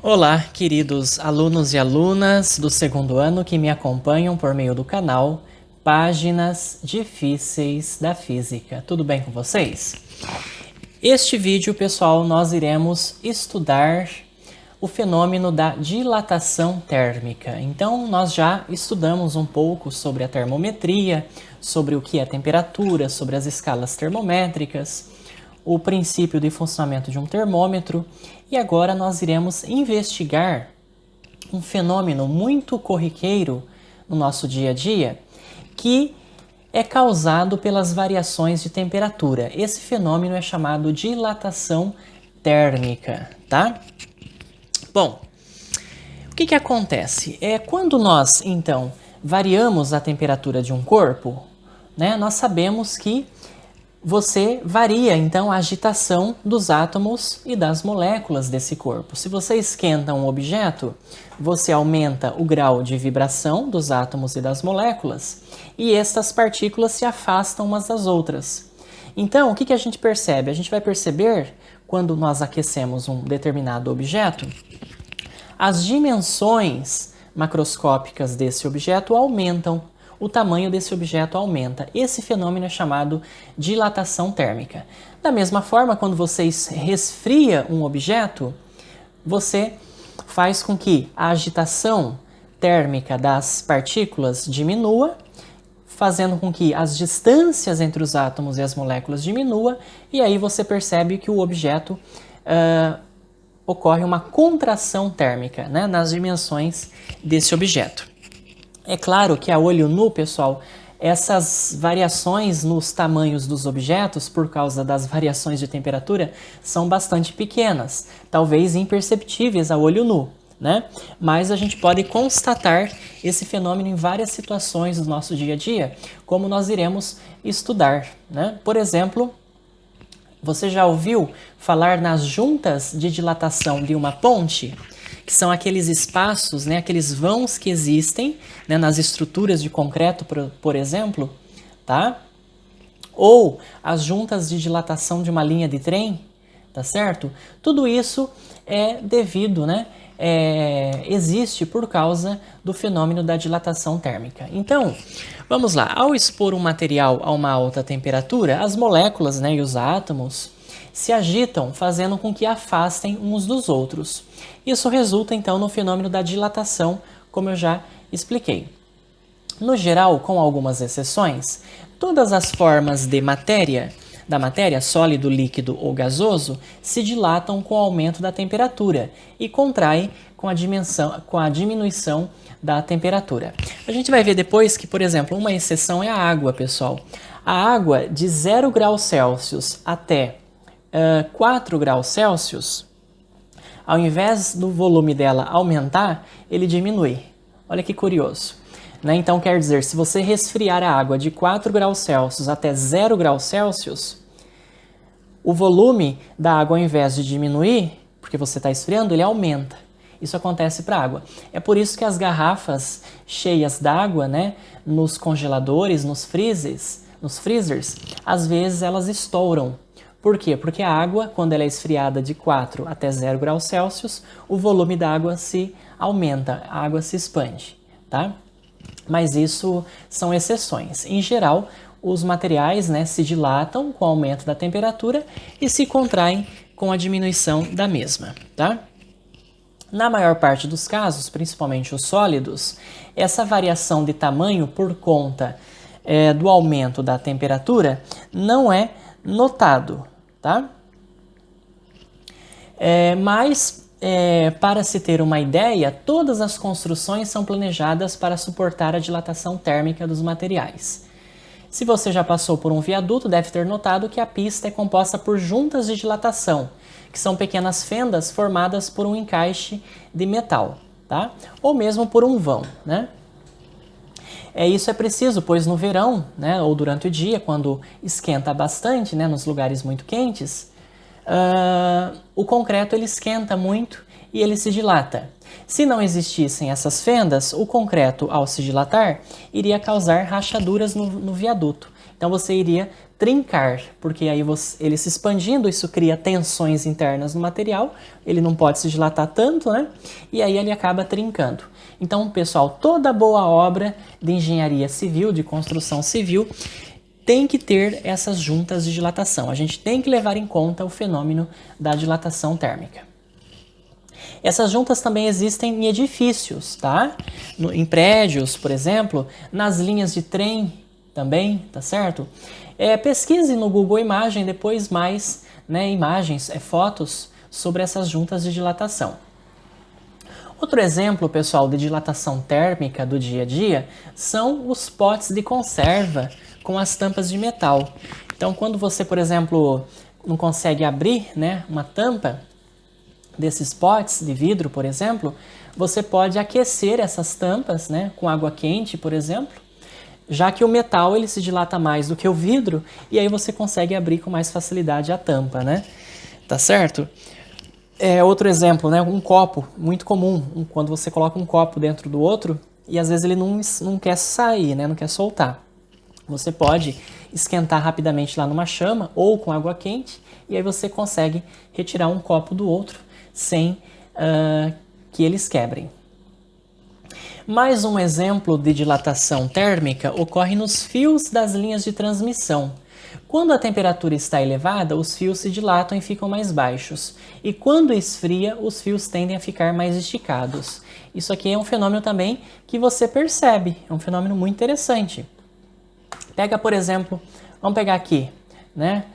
Olá, queridos alunos e alunas do segundo ano que me acompanham por meio do canal Páginas Difíceis da Física. Tudo bem com vocês? Este vídeo, pessoal, nós iremos estudar o fenômeno da dilatação térmica. Então, nós já estudamos um pouco sobre a termometria, sobre o que é temperatura, sobre as escalas termométricas, o princípio de funcionamento de um termômetro, e agora nós iremos investigar um fenômeno muito corriqueiro no nosso dia a dia, que é causado pelas variações de temperatura. Esse fenômeno é chamado dilatação térmica, tá? Bom, o que acontece? Quando nós, então, variamos a temperatura de um corpo, né, nós sabemos que você varia, então, a agitação dos átomos e das moléculas desse corpo. Se você esquenta um objeto, você aumenta o grau de vibração dos átomos e das moléculas, e estas partículas se afastam umas das outras. Então, o que a gente percebe? A gente vai perceber, quando nós aquecemos um determinado objeto, as dimensões macroscópicas desse objeto aumentam. O tamanho desse objeto aumenta. Esse fenômeno é chamado dilatação térmica. Da mesma forma, quando você resfria um objeto, você faz com que a agitação térmica das partículas diminua, fazendo com que as distâncias entre os átomos e as moléculas diminua, e aí você percebe que o objeto ocorre uma contração térmica, né, nas dimensões desse objeto. É claro que a olho nu, pessoal, essas variações nos tamanhos dos objetos, por causa das variações de temperatura, são bastante pequenas, talvez imperceptíveis a olho nu, né? Mas a gente pode constatar esse fenômeno em várias situações do nosso dia a dia, como nós iremos estudar, né? Por exemplo, você já ouviu falar nas juntas de dilatação de uma ponte? Que são aqueles espaços, né, aqueles vãos que existem, né, nas estruturas de concreto, por exemplo, tá? Ou as juntas de dilatação de uma linha de trem, tá certo? Tudo isso é devido, né, existe por causa do fenômeno da dilatação térmica. Então, vamos lá. Ao expor um material a uma alta temperatura, as moléculas, né, e os átomos se agitam, fazendo com que afastem uns dos outros. Isso resulta, então, no fenômeno da dilatação, como eu já expliquei. No geral, com algumas exceções, todas as formas de da matéria, sólido, líquido ou gasoso, se dilatam com o aumento da temperatura e contraem com a diminuição da temperatura. A gente vai ver depois que, por exemplo, uma exceção é a água, pessoal. A água de 0 graus Celsius até 4 graus Celsius, ao invés do volume dela aumentar, ele diminui. Olha que curioso, né? Então, quer dizer, se você resfriar a água de 4 graus Celsius até 0 graus Celsius, o volume da água, ao invés de diminuir, porque você está esfriando, ele aumenta. Isso acontece para a água. É por isso que as garrafas cheias d'água, né, nos congeladores, nos freezers, às vezes elas estouram. Por quê? Porque a água, quando ela é esfriada de 4 até 0 graus Celsius, o volume da água se aumenta, a água se expande, tá? Mas isso são exceções. Em geral, os materiais, né, se dilatam com o aumento da temperatura e se contraem com a diminuição da mesma, tá? Na maior parte dos casos, principalmente os sólidos, essa variação de tamanho por conta do aumento da temperatura não é notado, tá? Para se ter uma ideia, todas as construções são planejadas para suportar a dilatação térmica dos materiais. Se você já passou por um viaduto, deve ter notado que a pista é composta por juntas de dilatação, que são pequenas fendas formadas por um encaixe de metal, tá? Ou mesmo por um vão, né? Isso é preciso, pois no verão, né, ou durante o dia, quando esquenta bastante, né, nos lugares muito quentes, o concreto ele esquenta muito e ele se dilata. Se não existissem essas fendas, o concreto, ao se dilatar, iria causar rachaduras no viaduto. Então você iria trincar, porque aí ele se expandindo, isso cria tensões internas no material, ele não pode se dilatar tanto, né? E aí ele acaba trincando. Então, pessoal, toda boa obra de engenharia civil, de construção civil, tem que ter essas juntas de dilatação. A gente tem que levar em conta o fenômeno da dilatação térmica. Essas juntas também existem em edifícios, tá? Em prédios, por exemplo, nas linhas de trem também, tá certo? Pesquise no Google Imagem depois mais, né, imagens, fotos sobre essas juntas de dilatação. Outro exemplo, pessoal, de dilatação térmica do dia a dia são os potes de conserva com as tampas de metal. Então, quando você, por exemplo, não consegue abrir, né, uma tampa desses potes de vidro, por exemplo, você pode aquecer essas tampas, né, com água quente, por exemplo, já que o metal ele se dilata mais do que o vidro, e aí você consegue abrir com mais facilidade a tampa, né? Tá certo? Outro exemplo, né? Um copo, muito comum, quando você coloca um copo dentro do outro, e às vezes ele não quer sair, né? Não quer soltar. Você pode esquentar rapidamente lá numa chama, ou com água quente, e aí você consegue retirar um copo do outro, sem que eles quebrem. Mais um exemplo de dilatação térmica ocorre nos fios das linhas de transmissão. Quando a temperatura está elevada, os fios se dilatam e ficam mais baixos. E quando esfria, os fios tendem a ficar mais esticados. Isso aqui é um fenômeno também que você percebe, é um fenômeno muito interessante. Pega, por exemplo, vamos pegar aqui, né?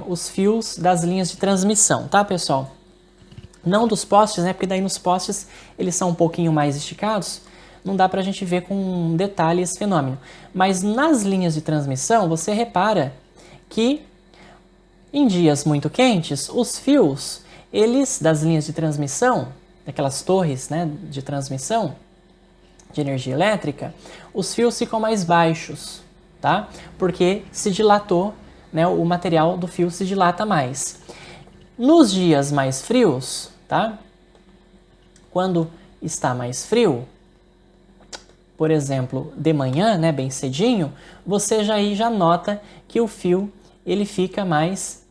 Os fios das linhas de transmissão, tá, pessoal? Não dos postes, né? Porque daí nos postes eles são um pouquinho mais esticados, não dá pra gente ver com detalhe esse fenômeno. Mas nas linhas de transmissão, você repara que em dias muito quentes, os fios, das linhas de transmissão, daquelas torres, né, de transmissão de energia elétrica, os fios ficam mais baixos, tá? Porque se dilatou, né, o material do fio se dilata mais. Nos dias mais frios, tá? Quando está mais frio, por exemplo, de manhã, né, bem cedinho, você já nota que o fio ele fica mais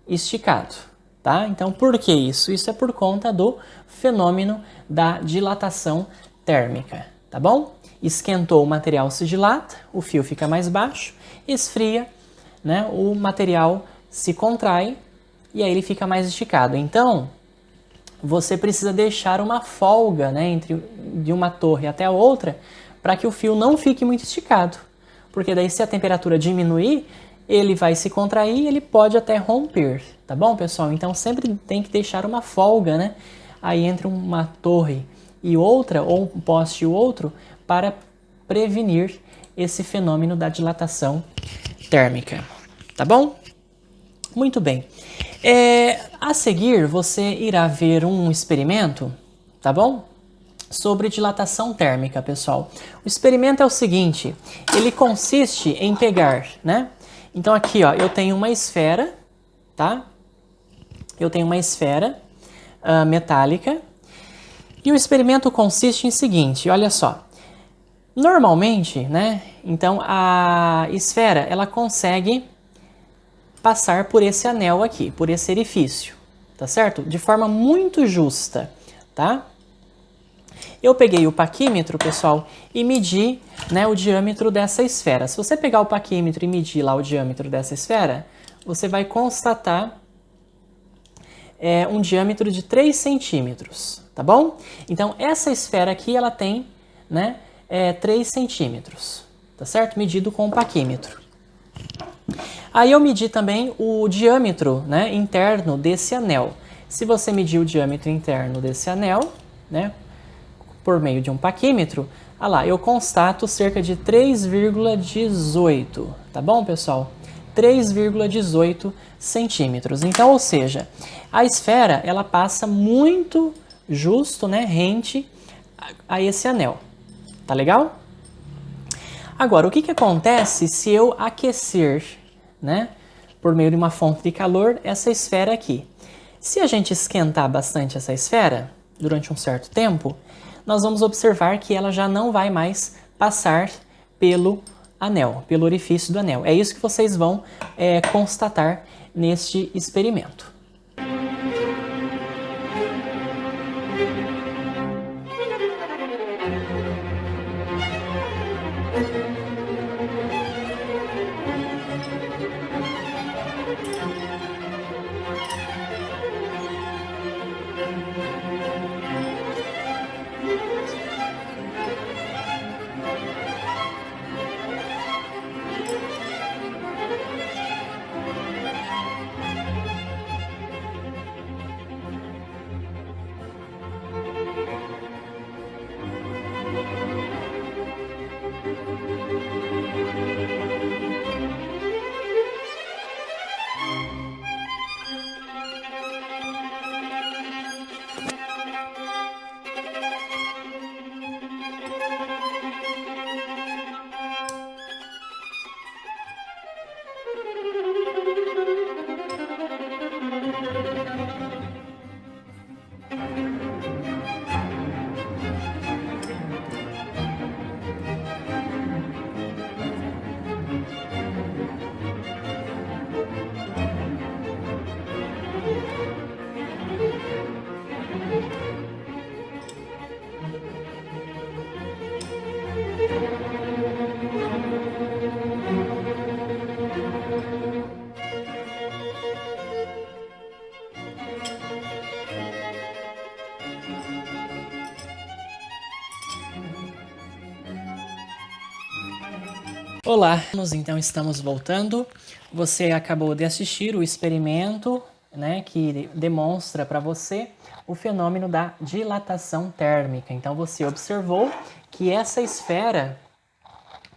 esticado, tá? Então, por que isso? Isso é por conta do fenômeno da dilatação térmica, tá bom? Esquentou, o material se dilata, o fio fica mais baixo, esfria, né, o material se contrai e aí ele fica mais esticado. Então, você precisa deixar uma folga, né, de uma torre até a outra para que o fio não fique muito esticado. Porque daí se a temperatura diminuir, ele vai se contrair e ele pode até romper, tá bom, pessoal? Então sempre tem que deixar uma folga, né, aí entre uma torre e outra, ou um poste e outro, para prevenir esse fenômeno da dilatação térmica, tá bom? Muito bem. A seguir, você irá ver um experimento, tá bom? Sobre dilatação térmica, pessoal. O experimento é o seguinte, ele consiste em pegar, né? Então aqui, ó, eu tenho uma esfera, tá? Eu tenho uma esfera metálica e o experimento consiste em seguinte, olha só. Normalmente, né? Então a esfera, ela consegue passar por esse anel aqui, por esse orifício, tá certo? De forma muito justa, tá? Eu peguei o paquímetro, pessoal, e medi, né, o diâmetro dessa esfera. Se você pegar o paquímetro e medir lá o diâmetro dessa esfera, você vai constatar um diâmetro de 3 centímetros, tá bom? Então, essa esfera aqui, ela tem, né, 3 centímetros, tá certo? Medido com o paquímetro. Aí eu medi também o diâmetro, né, interno desse anel. Se você medir o diâmetro interno desse anel, né, por meio de um paquímetro, lá, eu constato cerca de 3,18, tá bom, pessoal? 3,18 centímetros. Então, ou seja, a esfera, ela passa muito justo, né, rente a esse anel. Tá legal? Agora, o que acontece se eu aquecer, né, por meio de uma fonte de calor, essa esfera aqui? Se a gente esquentar bastante essa esfera, durante um certo tempo, nós vamos observar que ela já não vai mais passar pelo anel, pelo orifício do anel. É isso que vocês vão constatar neste experimento. Olá, então estamos voltando. Você acabou de assistir o experimento, né, que demonstra para você o fenômeno da dilatação térmica. Então você observou que essa esfera,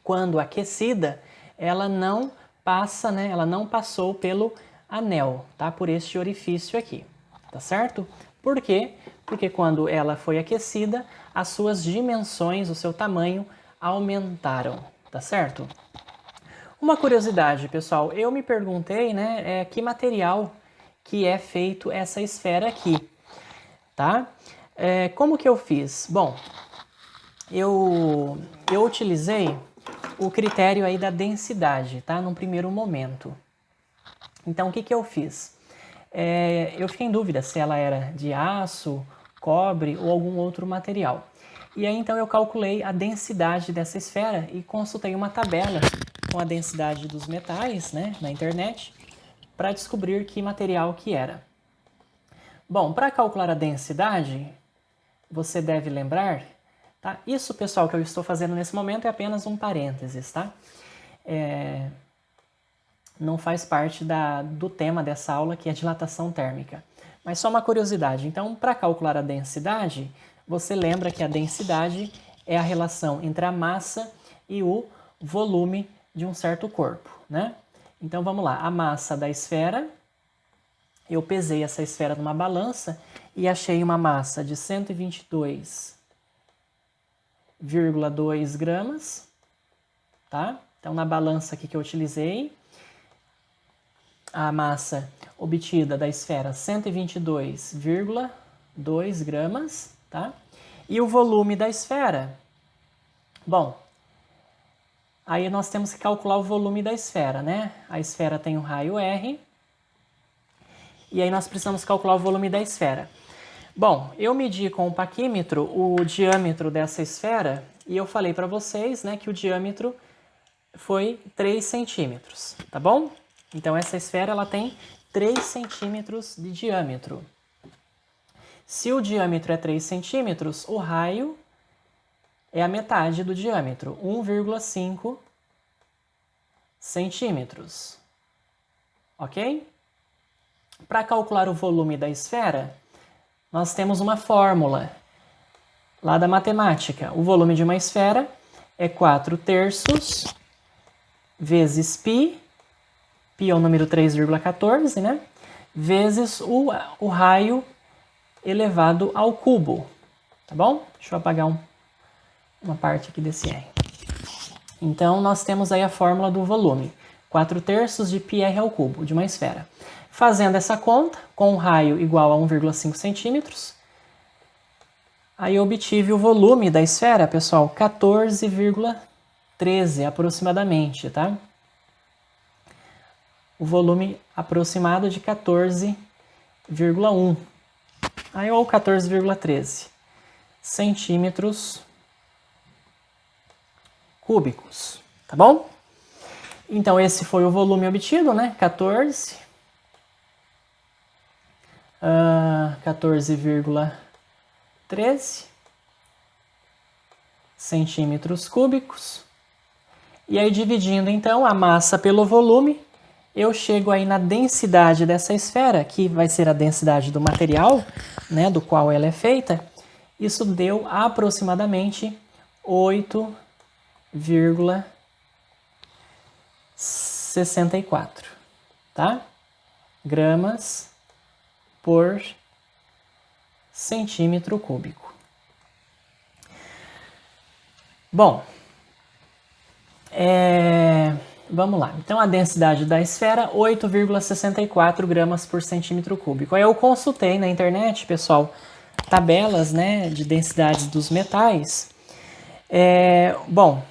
quando aquecida, ela não passa, né, ela não passou pelo anel, tá? Por este orifício aqui, tá certo? Por quê? Porque quando ela foi aquecida, as suas dimensões, o seu tamanho aumentaram, tá certo? Uma curiosidade, pessoal, eu me perguntei, né, que material que é feito essa esfera aqui, tá? Como que eu fiz? Bom, eu utilizei o critério aí da densidade, tá? Num primeiro momento. Então, o que que eu fiz? Eu fiquei em dúvida se ela era de aço, cobre ou algum outro material. E aí, então, eu calculei a densidade dessa esfera e consultei uma tabela com a densidade dos metais, né, na internet, para descobrir que material que era. Bom, para calcular a densidade, você deve lembrar, tá? Isso, pessoal, que eu estou fazendo nesse momento é apenas um parênteses, tá? Não faz parte do tema dessa aula, que é dilatação térmica. Mas só uma curiosidade. Então, para calcular a densidade, você lembra que a densidade é a relação entre a massa e o volume de um certo corpo, né? Então, vamos lá. A massa da esfera, eu pesei essa esfera numa balança e achei uma massa de 122,2 gramas, tá? Então, na balança aqui que eu utilizei, a massa obtida da esfera 122,2 gramas, tá? E o volume da esfera, bom, aí nós temos que calcular o volume da esfera, né? A esfera tem um raio R, e aí nós precisamos calcular o volume da esfera. Bom, eu medi com o paquímetro o diâmetro dessa esfera, e eu falei para vocês, né, que o diâmetro foi 3 centímetros, tá bom? Então, essa esfera ela tem 3 centímetros de diâmetro. Se o diâmetro é 3 centímetros, o raio é a metade do diâmetro, 1,5 centímetros. Ok? Para calcular o volume da esfera, nós temos uma fórmula lá da matemática. O volume de uma esfera é 4/3 vezes π, π é o número 3,14, né? Vezes o raio elevado ao cubo, tá bom? Deixa eu apagar uma parte aqui desse R. Então, nós temos aí a fórmula do volume, 4/3 de πr ao cubo, de uma esfera. Fazendo essa conta, com um raio igual a 1,5 centímetros, Aí eu obtive o volume da esfera, pessoal, 14,13 aproximadamente, tá? O volume aproximado de 14,1. Aí ou 14,13 centímetros cúbicos, tá bom? Então esse foi o volume obtido, né? 14,13 centímetros cúbicos. E aí dividindo então a massa pelo volume, eu chego aí na densidade dessa esfera, que vai ser a densidade do material, né, do qual ela é feita. Isso deu aproximadamente 8,64, tá? Gramas por centímetro cúbico. Bom, vamos lá. Então, a densidade da esfera, 8,64 gramas por centímetro cúbico. Aí eu consultei na internet, pessoal, tabelas, né, de densidades dos metais. Bom,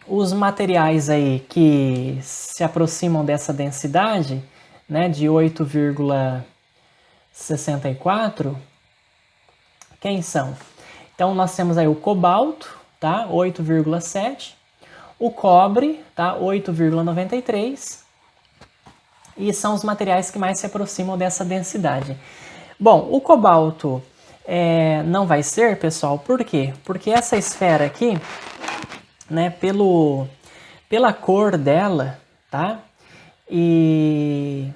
os materiais aí que se aproximam dessa densidade, né, de 8,64, quem são? Então, nós temos aí o cobalto, tá, 8,7, o cobre, tá, 8,93, e são os materiais que mais se aproximam dessa densidade. Bom, o cobalto não vai ser, pessoal, por quê? Porque essa esfera aqui, né, pela cor dela, tá, e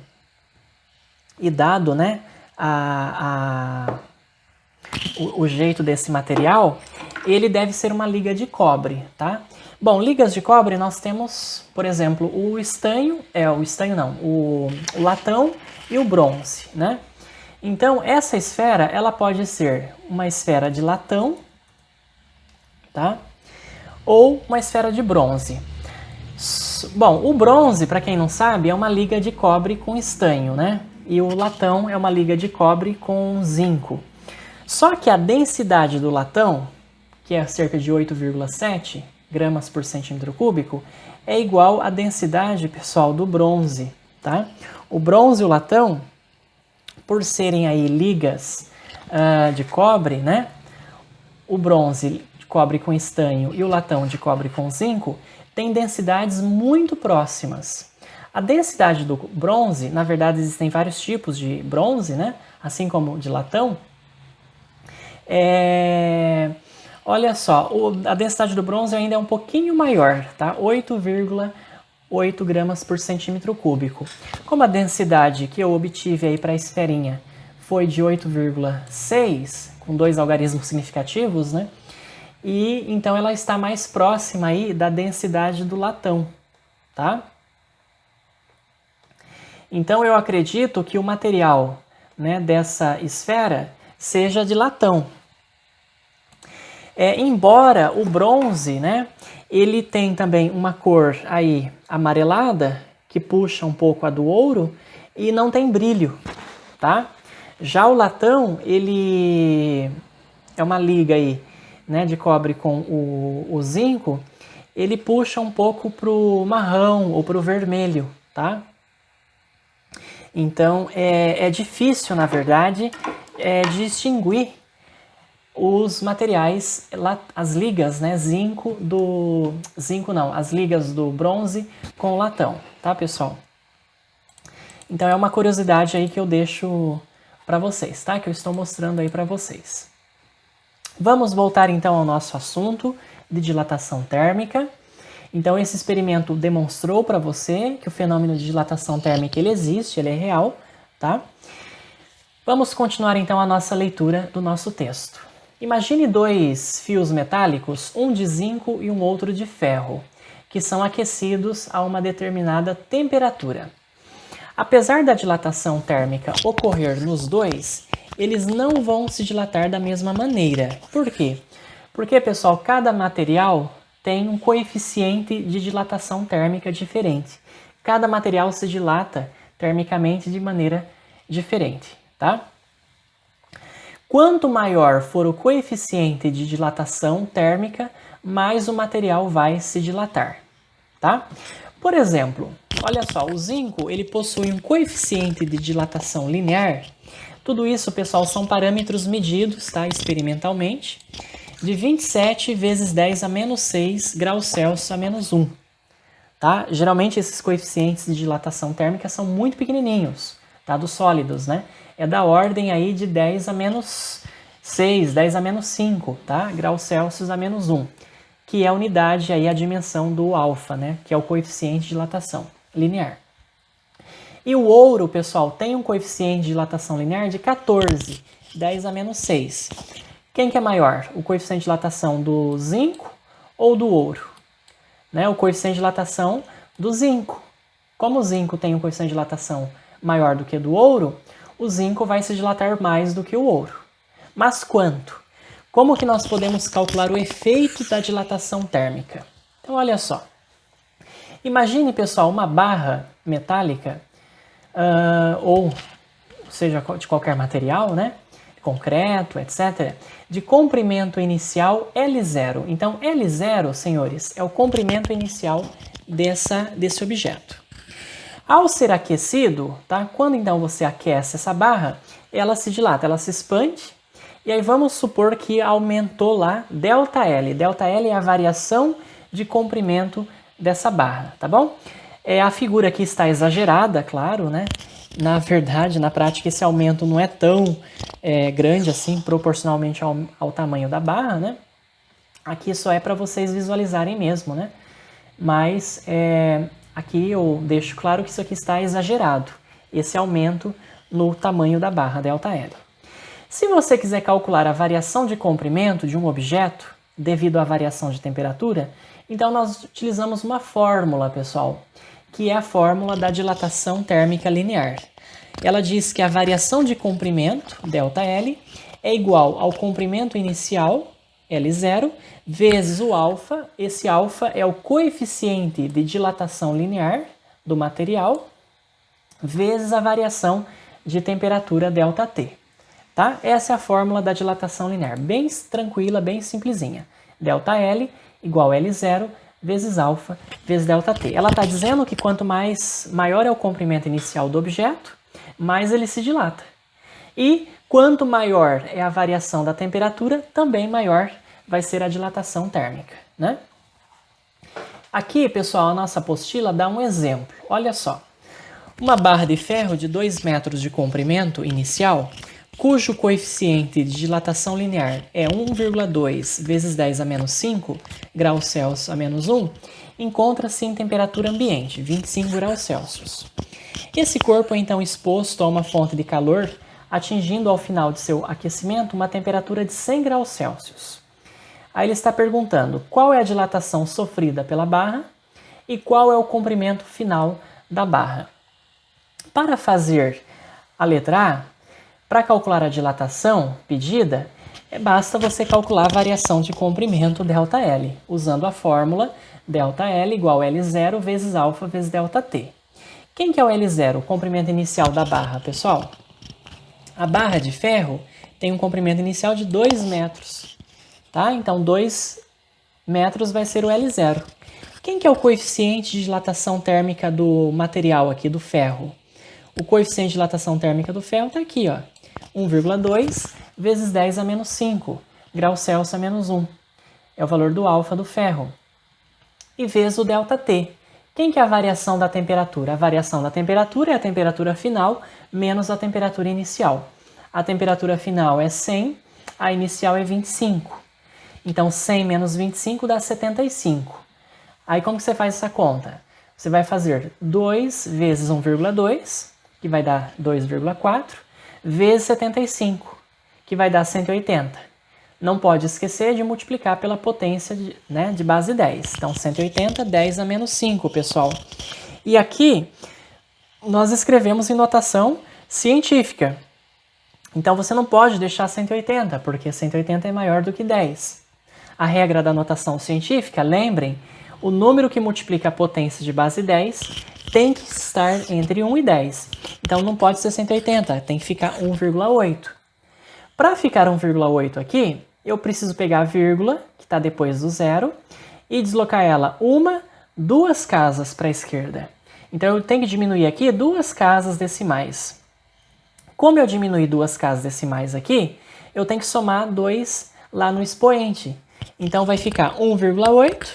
dado, né, o jeito desse material, ele deve ser uma liga de cobre, tá? Bom, ligas de cobre nós temos, por exemplo, o latão e o bronze, né? Então, essa esfera, ela pode ser uma esfera de latão, tá? Ou uma esfera de bronze. Bom, o bronze, para quem não sabe, é uma liga de cobre com estanho, né? E o latão é uma liga de cobre com zinco. Só que a densidade do latão, que é cerca de 8,7 gramas por centímetro cúbico, é igual à densidade, pessoal, do bronze, tá? O bronze e o latão, por serem aí ligas de cobre, né? O bronze de cobre com estanho e o latão de cobre com zinco têm densidades muito próximas. A densidade do bronze, na verdade existem vários tipos de bronze, né? Assim como de latão. Olha só, a densidade do bronze ainda é um pouquinho maior, tá? 8,8 gramas por centímetro cúbico. Como a densidade que eu obtive aí para a esferinha foi de 8,6, com 2 algarismos significativos, né? E então ela está mais próxima aí da densidade do latão, tá? Então eu acredito que o material, né, dessa esfera seja de latão. Embora o bronze, né, ele tem também uma cor aí amarelada, que puxa um pouco a do ouro, e não tem brilho, tá? Já o latão, ele é uma liga aí, né, de cobre com o zinco, ele puxa um pouco pro marrão ou pro vermelho, tá? Então, é difícil, na verdade, distinguir os materiais, as ligas, né, as ligas do bronze com o latão, tá, pessoal? Então é uma curiosidade aí que eu deixo para vocês, tá? Que eu estou mostrando aí para vocês. Vamos voltar então ao nosso assunto de dilatação térmica. Então esse experimento demonstrou para você que o fenômeno de dilatação térmica ele existe, ele é real, tá? Vamos continuar então a nossa leitura do nosso texto. Imagine 2 fios metálicos, um de zinco e um outro de ferro, que são aquecidos a uma determinada temperatura. Apesar da dilatação térmica ocorrer nos dois, eles não vão se dilatar da mesma maneira. Por quê? Porque, pessoal, cada material tem um coeficiente de dilatação térmica diferente. Cada material se dilata termicamente de maneira diferente, tá? Quanto maior for o coeficiente de dilatação térmica, mais o material vai se dilatar, tá? Por exemplo, olha só, o zinco ele possui um coeficiente de dilatação linear. Tudo isso, pessoal, são parâmetros medidos, tá, experimentalmente, de 27 vezes 10 a menos 6 graus Celsius a menos 1. Tá? Geralmente esses coeficientes de dilatação térmica são muito pequenininhos, tá? Dos sólidos, né? É da ordem aí de 10 a menos 6, 10 a menos 5, tá? Graus Celsius a menos 1, que é a unidade aí, a dimensão do alfa, né? Que é o coeficiente de dilatação linear. E o ouro, pessoal, tem um coeficiente de dilatação linear de 14, 10 a menos 6. Quem que é maior? O coeficiente de dilatação do zinco ou do ouro? Né? O coeficiente de dilatação do zinco. Como o zinco tem um coeficiente de dilatação maior do que do ouro, o zinco vai se dilatar mais do que o ouro. Mas quanto? Como que nós podemos calcular o efeito da dilatação térmica? Então, olha só. Imagine, pessoal, uma barra metálica, ou seja, de qualquer material, né? Concreto, etc., de comprimento inicial L0. Então, L0, senhores, é o comprimento inicial desse objeto. Ao ser aquecido, tá? Quando então você aquece essa barra, ela se dilata, ela se expande, e aí vamos supor que aumentou lá ΔL. ΔL é a variação de comprimento dessa barra, tá bom? A figura aqui está exagerada, claro, né? Na verdade, na prática, esse aumento não é tão grande assim, proporcionalmente ao tamanho da barra, né? Aqui só é para vocês visualizarem mesmo, né? Mas aqui eu deixo claro que isso aqui está exagerado, esse aumento no tamanho da barra, ΔL. Se você quiser calcular a variação de comprimento de um objeto devido à variação de temperatura, então nós utilizamos uma fórmula, pessoal, que é a fórmula da dilatação térmica linear. Ela diz que a variação de comprimento, ΔL, é igual ao comprimento inicial, L0, vezes o alfa. Esse alfa é o coeficiente de dilatação linear do material, vezes a variação de temperatura ΔT. Tá? Essa é a fórmula da dilatação linear, bem tranquila, bem simplesinha. ΔL igual a L0 vezes alfa vezes ΔT. Ela está dizendo que quanto maior é o comprimento inicial do objeto, mais ele se dilata. E quanto maior é a variação da temperatura, também maior vai ser a dilatação térmica, né? Aqui, pessoal, a nossa apostila dá um exemplo. Olha só. Uma barra de ferro de 2 metros de comprimento inicial, cujo coeficiente de dilatação linear é 1,2 vezes 10 a menos 5 graus Celsius a menos 1, encontra-se em temperatura ambiente, 25 graus Celsius. Esse corpo é então exposto a uma fonte de calor, atingindo ao final de seu aquecimento uma temperatura de 100 graus Celsius. Aí ele está perguntando qual é a dilatação sofrida pela barra e qual é o comprimento final da barra. Para fazer a letra A, para calcular a dilatação pedida, basta você calcular a variação de comprimento ΔL, usando a fórmula ΔL igual a L0 vezes alfa vezes ΔT. Quem que é o L0? O comprimento inicial da barra, pessoal? A barra de ferro tem um comprimento inicial de 2 metros. Tá? Então, 2 metros vai ser o L0. Quem que é o coeficiente de dilatação térmica do material aqui, do ferro? O coeficiente de dilatação térmica do ferro está aqui, ó. 1,2 vezes 10 a menos 5 graus Celsius a menos 1. É o valor do alfa do ferro. E vezes o ΔT. Quem que é a variação da temperatura? A variação da temperatura é a temperatura final menos a temperatura inicial. A temperatura final é 100, a inicial é 25. Então, 100 menos 25 dá 75. Aí, como que você faz essa conta? Você vai fazer 2 vezes 1,2, que vai dar 2,4, vezes 75, que vai dar 180. Não pode esquecer de multiplicar pela potência de base 10. Então, 180, 10 a menos 5, pessoal. E aqui, nós escrevemos em notação científica. Então, você não pode deixar 180, porque 180 é maior do que 10. A regra da notação científica, lembrem, o número que multiplica a potência de base 10 tem que estar entre 1 e 10. Então, não pode ser 180, tem que ficar 1,8. Para ficar 1,8 aqui, eu preciso pegar a vírgula, que está depois do zero, e deslocar ela duas casas para a esquerda. Então, eu tenho que diminuir aqui 2 casas decimais. Como eu diminui 2 casas decimais aqui, eu tenho que somar 2 lá no expoente. Então, vai ficar 1,8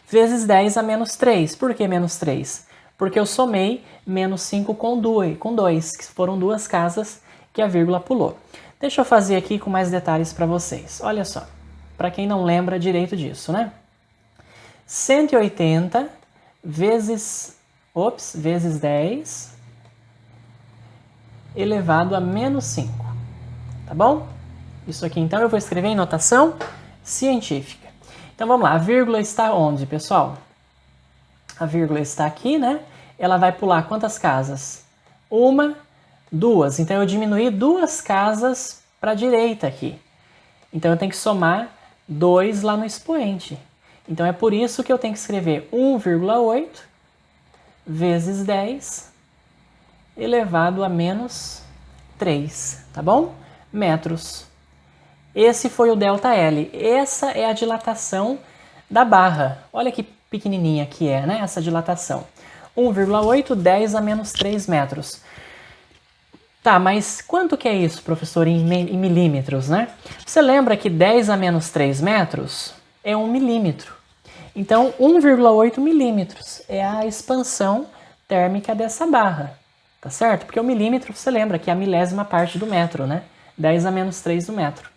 vezes 10 a menos 3. Por que menos 3? Porque eu somei menos 5 com 2, que foram 2 casas que a vírgula pulou. Deixa eu fazer aqui com mais detalhes para vocês. Olha só, para quem não lembra direito disso, né? 180 vezes 10 elevado a menos 5, tá bom? Isso aqui, então, eu vou escrever em notação científica. Então, vamos lá. A vírgula está onde, pessoal? A vírgula está aqui, né? Ela vai pular quantas casas? 1, 2. Então, eu diminuí 2 casas para a direita aqui. Então, eu tenho que somar 2 lá no expoente. Então, é por isso que eu tenho que escrever 1,8 vezes 10 elevado a menos 3, tá bom? Metros. Esse foi o ΔL. Essa é a dilatação da barra. Olha que pequenininha que é, né? Essa dilatação. 1,8, 10 a menos 3 metros. Tá, mas quanto que é isso, professor, em milímetros, né? Você lembra que 10 a menos 3 metros é 1 milímetro. Então, 1,8 milímetros é a expansão térmica dessa barra, tá certo? Porque o milímetro, você lembra que é a milésima parte do metro, né? 10 a menos 3 do metro.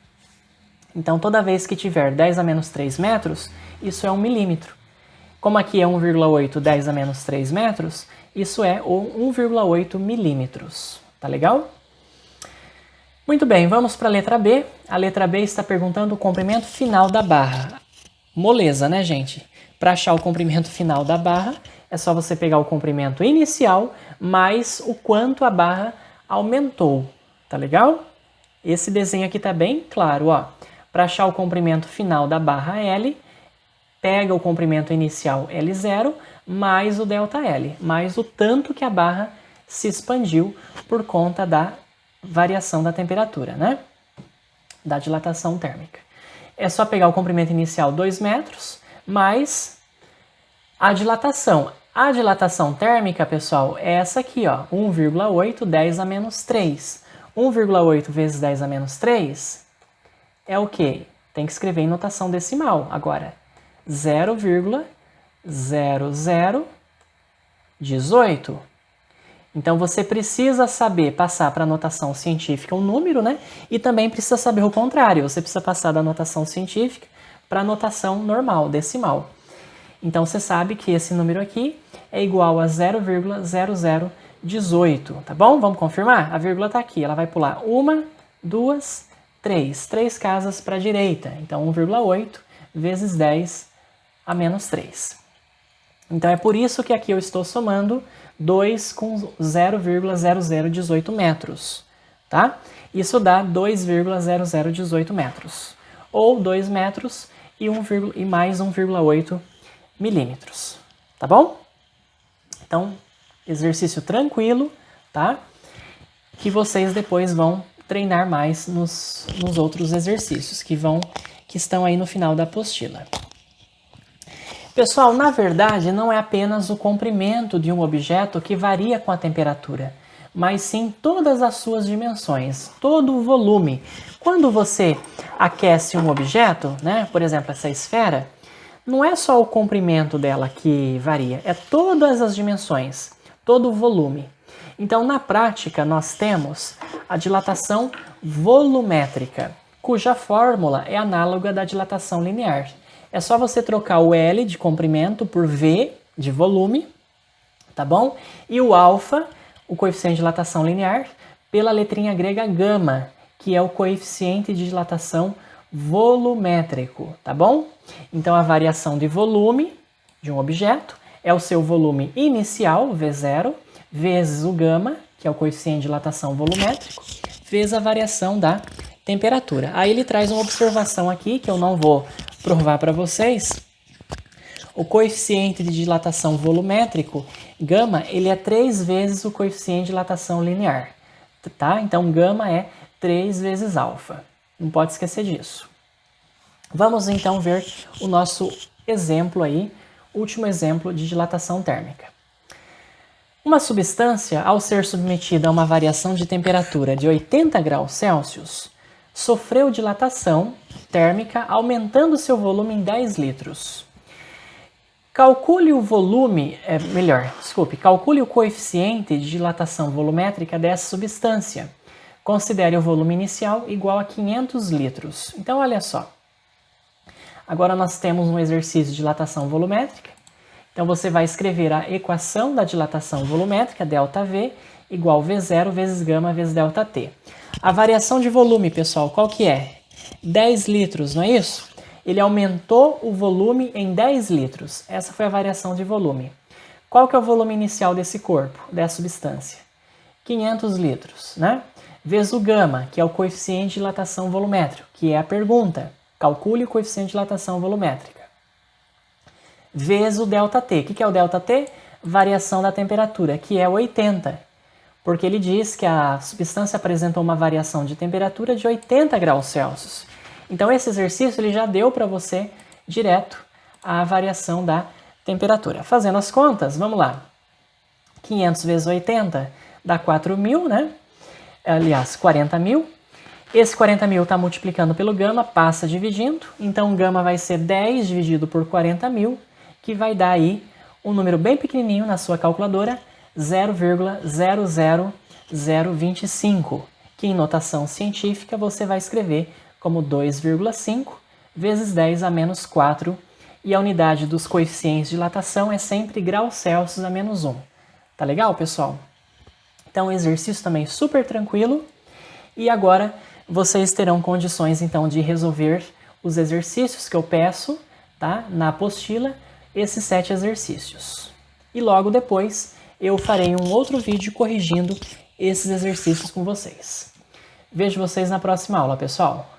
Então, toda vez que tiver 10 a menos 3 metros, isso é 1 milímetro. Como aqui é 1,8, 10 a menos 3 metros, isso é 1,8 milímetros. Tá legal? Muito bem, vamos para a letra B. A letra B está perguntando o comprimento final da barra. Moleza, né, gente? Para achar o comprimento final da barra, é só você pegar o comprimento inicial mais o quanto a barra aumentou. Tá legal? Esse desenho aqui tá bem claro, ó. Para achar o comprimento final da barra L, pega o comprimento inicial L0 mais o ΔL, mais o tanto que a barra se expandiu por conta da variação da temperatura, né? Da dilatação térmica. É só pegar o comprimento inicial 2 metros, mais a dilatação. A dilatação térmica, pessoal, é essa aqui, ó, 1,8, 10 a menos 3. 1,8 vezes 10 a menos 3 é o quê? Tem que escrever em notação decimal agora. 0,0018. Então, você precisa saber passar para a notação científica um número, né? E também precisa saber o contrário. Você precisa passar da notação científica para a notação normal, decimal. Então, você sabe que esse número aqui é igual a 0,0018, tá bom? Vamos confirmar? A vírgula está aqui. Ela vai pular 1, 2, 3. 3 casas para a direita. Então, 1,8 vezes 10 a menos 3. Então, é por isso que aqui eu estou somando 2 com 0,0018 metros, tá? Isso dá 2,0018 metros, ou 2 metros e mais 1,8 milímetros, tá bom? Então, exercício tranquilo, tá? Que vocês depois vão treinar mais nos outros exercícios que estão aí no final da apostila. Pessoal, na verdade, não é apenas o comprimento de um objeto que varia com a temperatura, mas sim todas as suas dimensões, todo o volume. Quando você aquece um objeto, né, por exemplo, essa esfera, não é só o comprimento dela que varia, é todas as dimensões, todo o volume. Então, na prática, nós temos a dilatação volumétrica, cuja fórmula é análoga da dilatação linear. É só você trocar o L de comprimento por V de volume, tá bom? E o alfa, o coeficiente de dilatação linear, pela letrinha grega gama, que é o coeficiente de dilatação volumétrico, tá bom? Então, a variação de volume de um objeto é o seu volume inicial, V0, vezes o gama, que é o coeficiente de dilatação volumétrico, vezes a variação da temperatura. Aí ele traz uma observação aqui, que eu não vou provar para vocês. O coeficiente de dilatação volumétrico, gama, ele é 3 vezes o coeficiente de dilatação linear, tá? Então, gama é 3 vezes alfa. Não pode esquecer disso. Vamos então ver o nosso exemplo aí, último exemplo de dilatação térmica. Uma substância, ao ser submetida a uma variação de temperatura de 80 graus Celsius, sofreu dilatação térmica aumentando seu volume em 10 litros. Calcule o calcule o coeficiente de dilatação volumétrica dessa substância. Considere o volume inicial igual a 500 litros. Então, olha só. Agora nós temos um exercício de dilatação volumétrica. Então, você vai escrever a equação da dilatação volumétrica, ΔV, igual V0 vezes gama vezes ΔT. A variação de volume, pessoal, qual que é? 10 litros, não é isso? Ele aumentou o volume em 10 litros. Essa foi a variação de volume. Qual que é o volume inicial desse corpo, dessa substância? 500 litros, né? Vezes o gama, que é o coeficiente de dilatação volumétrico, que é a pergunta. Calcule o coeficiente de dilatação volumétrica. Vezes o ΔT. O que é o ΔT? Variação da temperatura, que é 80. Porque ele diz que a substância apresentou uma variação de temperatura de 80 graus Celsius. Então, esse exercício ele já deu para você direto a variação da temperatura. Fazendo as contas, vamos lá. 500 vezes 80 dá 4.000, né? Aliás, 40.000. Esse 40.000 está multiplicando pelo gama, passa dividindo. Então, o gama vai ser 10 dividido por 40.000, que vai dar aí um número bem pequenininho na sua calculadora, 0,00025, que em notação científica você vai escrever como 2,5 vezes 10 a menos 4, e a unidade dos coeficientes de dilatação é sempre graus Celsius a menos 1. Tá legal, pessoal? Então, exercício também super tranquilo. E agora vocês terão condições, então, de resolver os exercícios que eu peço, tá? Na apostila, esses 7 exercícios. E logo depois eu farei um outro vídeo corrigindo esses exercícios com vocês. Vejo vocês na próxima aula, pessoal.